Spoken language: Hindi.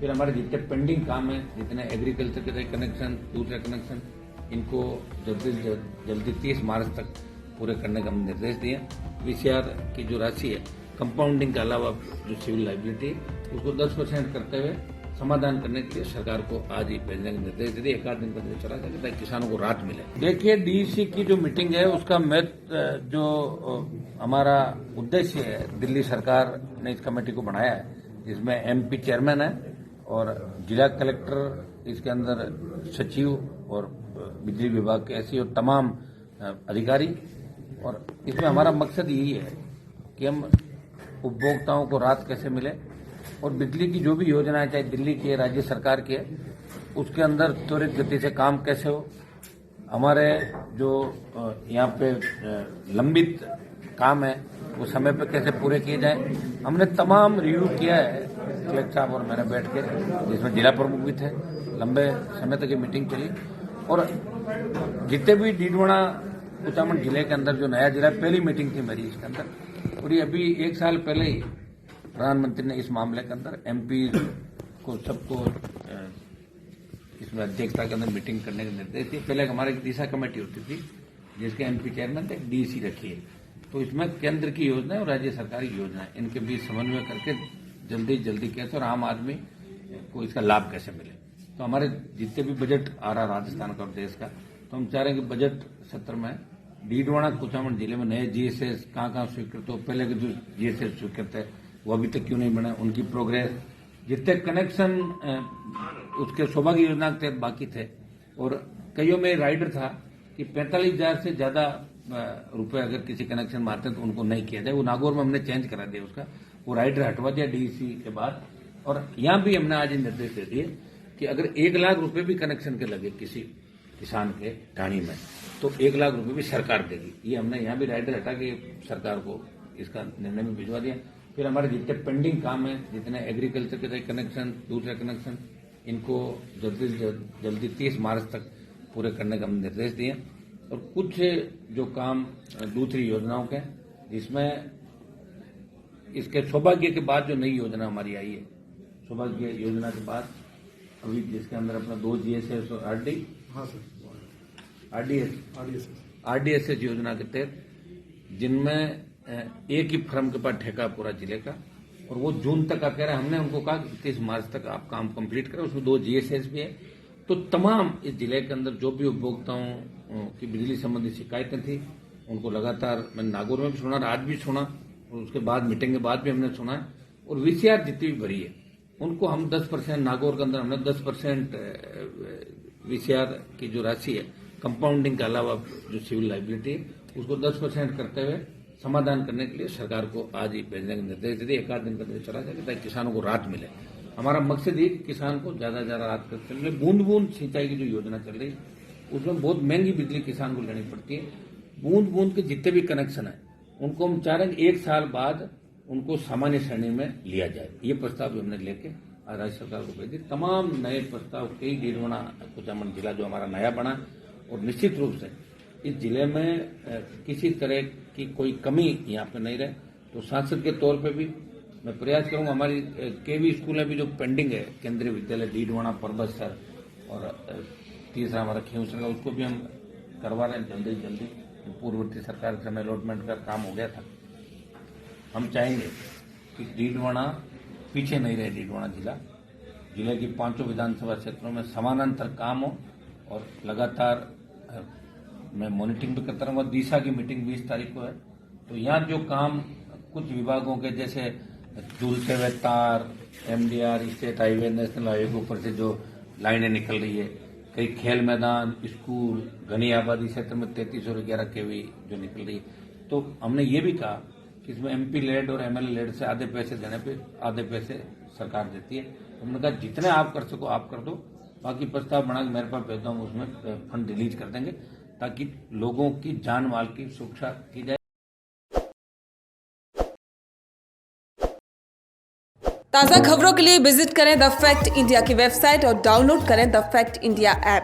फिर हमारे जितने पेंडिंग काम है, जितने एग्रीकल्चर के कनेक्शन, दूसरे कनेक्शन, इनको जल्दी 30 मार्च तक पूरे करने का हम निर्देश दिए। वीसीआर की जो राशि है, कंपाउंडिंग के अलावा जो सिविल लाइबिलिटी है उसको 10% करते हुए समाधान करने के लिए सरकार को आज ही भेजने का निर्देश दे दिए। एक आध दिन का चला जाएगा ताकि किसानों को राहत मिले। देखिए, डीईसी की जो मीटिंग है उसका जो हमारा उद्देश्य है, दिल्ली सरकार ने इस कमेटी को बनाया है जिसमें एमपी चेयरमैन है और जिला कलेक्टर, इसके अंदर सचिव और बिजली विभाग के ऐसे और तमाम अधिकारी। और इसमें हमारा मकसद यही है कि हम उपभोक्ताओं को राहत कैसे मिले और बिजली की जो भी योजनाएं, चाहे दिल्ली की है, राज्य सरकार की है, उसके अंदर त्वरित गति से काम कैसे हो। हमारे जो यहाँ पे लंबित काम है वो समय पे कैसे पूरे किए जाए, हमने तमाम रिव्यू किया है कलेक्टर साहब और मैंने बैठ के, जिसमें जिला प्रमुख भी थे। लंबे समय तक ये मीटिंग चली और जितने भी डीडवाना कुचामन जिले के अंदर जो नया जिला, पहली मीटिंग थी मेरी इसके अंदर। और ये अभी 1 साल पहले ही प्रधानमंत्री ने इस मामले के अंदर एमपी को सबको इसमें अध्यक्षता के अंदर मीटिंग करने के निर्देश दिए। पहले हमारे एक दिशा कमेटी होती थी जिसके एमपी चेयरमैन थे, डीसी रखी है। तो इसमें केंद्र की योजना और राज्य सरकार की योजना, इनके बीच समन्वय करके जल्दी कैसे और आम आदमी को इसका लाभ कैसे मिले। तो हमारे जितने भी बजट आ रहा राजस्थान का और देश का, तो हम चाह रहे हैं कि बजट सत्र में डीडवाना कुचामन जिले में नए जीएसएस कहाँ स्वीकृत हो, पहले के जो जीएसएस स्वीकृत है वो अभी तक क्यों नहीं बना, उनकी प्रोग्रेस, जितने कनेक्शन उसके सौभाग्य योजना के तहत बाकी थे। और कईयों में राइडर था कि 45,000 से ज्यादा रुपए अगर किसी कनेक्शन में आते हैं तो उनको नहीं किया जाए। वो नागौर में हमने चेंज करा दिया, उसका वो राइडर हटवा दिया डीसी के बाद। और यहाँ भी हमने आज निर्देश दे दिए कि अगर 1 लाख रुपए भी कनेक्शन के लगे किसी किसान के ढाणी में, तो 1 लाख रुपए भी सरकार देगी। ये हमने यहाँ भी राइडर हटा के सरकार को इसका निर्णय में भिजवा दिया। फिर हमारे जितने पेंडिंग काम है, जितने एग्रीकल्चर के कनेक्शन, दूसरे कनेक्शन, इनको जल्दी 30 मार्च तक पूरे करने का हम निर्देश दिए। और कुछ जो काम दूसरी योजनाओं के, जिसमें इसके सौभाग्य के बाद जो नई योजना हमारी आई है, सौभाग्य योजना के बाद अभी जिसके अंदर अपना 2 जीएसएस और आरडीएसएस योजना के तहत, जिनमें एक ही फर्म के पास ठेका पूरा जिले का, और वो जून तक का कह रहे हैं। हमने उनको कहा कि 30 मार्च तक आप काम कंप्लीट करें, उसमें 2 जीएसएस भी है। तो तमाम इस जिले के अंदर जो भी उपभोक्ताओं की बिजली संबंधी शिकायतें थी, उनको लगातार मैंने नागौर में भी सुना, आज भी सुना, और उसके बाद मीटिंग के बाद भी हमने सुना है। और वीसीआर जितनी भी भरी है उनको हम 10%, नागौर के अंदर हमने 10% वीसीआर की जो राशि है, कंपाउंडिंग के अलावा जो सिविल लाइबिलिटी है, उसको 10% करते हुए समाधान करने के लिए सरकार को आज ही भेजने का निर्देश दे दिए। एक आध दिन का चला जाएगा ताकि किसानों को राहत मिले। हमारा मकसद ये किसान को ज्यादा से ज्यादा राहत करते मिले। बूंद बूंद सिंचाई की जो योजना चल रही है उसमें बहुत महंगी बिजली किसान को लेनी पड़ती है। बूंद बूंद के जितने भी कनेक्शन है उनको हम चाह रहे हैं 1 साल बाद उनको सामान्य श्रेणी में लिया जाए। ये प्रस्ताव भी हमने लेके आज राज्य सरकार को भेज दिए। तमाम नए प्रस्ताव, कई डीडवाना कुचामन जिला जो हमारा नया बना, और निश्चित रूप से इस जिले में किसी तरह की कोई कमी यहाँ पे नहीं रहे। तो सांसद के तौर पे भी मैं प्रयास करूंगा, हमारी केवी स्कूल में भी जो पेंडिंग है, केंद्रीय विद्यालय डीडवाना, परबतसर और तीसरा हमारा खींवसर का, उसको भी हम करवा रहे हैं जल्दी। पूर्ववर्ती सरकार के समय अलॉटमेंट का काम हो गया था। हम चाहेंगे कि डीडवाना पीछे नहीं रहे। डीडवाना जिले की 5 विधानसभा क्षेत्रों में समानांतर काम हो, और लगातार मैं मॉनिटरिंग भी करता रहूंगा। दिशा की मीटिंग 20 तारीख को है, तो यहाँ जो काम कुछ विभागों के, जैसे दूर से वे तार, MDR, state highway, national highway के ऊपर से जो लाइनें निकल रही है, कई खेल मैदान, स्कूल, घनी आबादी क्षेत्र में 33 और 11 केवी जो निकल रही है, तो हमने ये भी कहा कि इसमें एमपी लेड और एमएलए लेड से आधे पैसे देने पे आधे पैसे सरकार देती है। हमने कहा जितने आप कर सको आप कर दो, बाकी प्रस्ताव बना के मेरे पास भेज दो, हम उसमें फंड रिलीज कर देंगे ताकि लोगों की जान माल की सुरक्षा की जाए। ताज़ा खबरों के लिए विजिट करें द फैक्ट इंडिया की वेबसाइट और डाउनलोड करें द फैक्ट इंडिया ऐप।